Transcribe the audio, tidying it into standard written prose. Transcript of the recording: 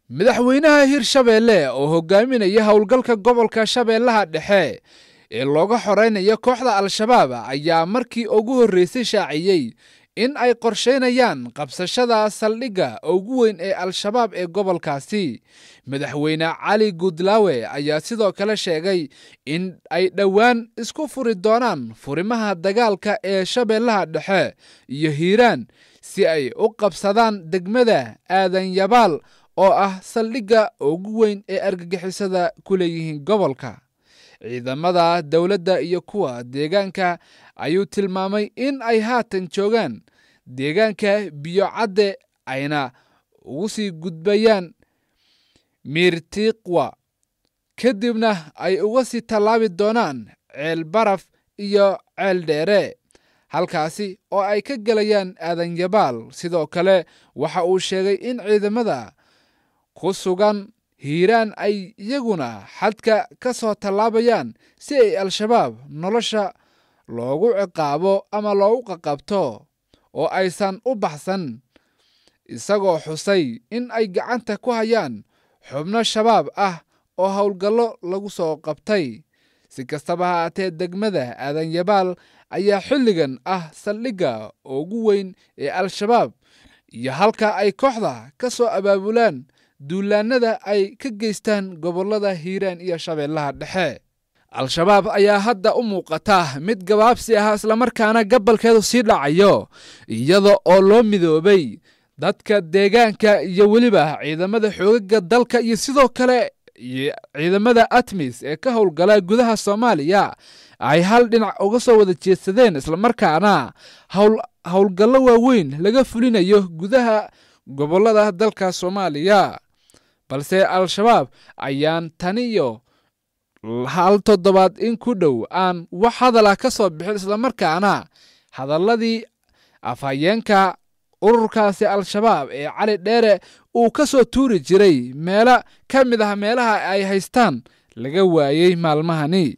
madaxweynaha Hirshabelle oo hogaaminaya howlgalka gobolka Shabeellaha Dhexe ee looga xoreynayo kooxda Al-Shabaab ayaa markii ugu horeysay shaaciyay in ay qorsheynayaan qabsashada saldhigga ugu weyn ee Al-Shabaab ee gobolkaasi. Madaxweyne Cali Gudlaawe ayaa sidoo kale sheegay in ay dhawaan isku furi doonaan furimaha dagaalka ee Shabeellaha Dhexe iyo Hiiraan si ay u qabsadaan degmada Aadan Yabaal oo ah saldhigga ugu weyn ee argagixisada ku leeyihiin gobolka. Ciidamada dawladda iyo kuwa deegaanka ayuu tilmaamay in ay haatan joogaan deegaanka Biyo-Cadde ayna ugu sii gudbayaan Miirtiqwa kadibna ay uga sii tallaabi doonaan Ceel Baraf iyo Ceel Dheere halkaasi oo ay ka galayaan Aadan Yabaal. Sidoo kale waxa uu sheegay in ciidamada ku sugan Hiiraan ay iyaguna xadka ka soo tallaabayaan si ay Al-Shabaab nolosha loogu ciqaabo ama loogu qaqabto oo aysan u baxsan, isagoo xusay in ay gacanta ku hayaan xubno shabaab ah oo howlgallo lagu soo qabtay. Si kastaba ha ahaatee, degmada Aadan Yabaal ayaa xilligan ah saldhigga ugu weyn ee Al-Shabaab iyo halka ay kooxda ka soo abaabulaan duulaanada ay ka geystaan gobolada Hiiraan iyo Shabeellaha Dhexe. Al-Shabaab ayaa hadda u muuqata mid gabaabsi ah isla markaana gabalkeedu sii dhacayo iyada oo loo midoobay dadka deegaanka iyo weliba ciidamada xoogagga dalka iyo sidoo kale ciidamada ATMIS ee ka howlgala gudaha Soomaaliya ay hal dhinac uga soo wada jeedsadeen isla markaana howlgallo waaweyn laga fulinayo gudaha gobolada dalka Soomaaliya. balse Al-Shabaab ayaan taniyo hal toddobaad in ku dhow aan wax hadal ka soo bixin isla markaana hadalladii afhayeenka ururkaasi Al-Shabaab ee Cali Dheere uu ka soo tuuri jiray meelo ka mid ah meelaha ay haystaan laga waayay maalmahani.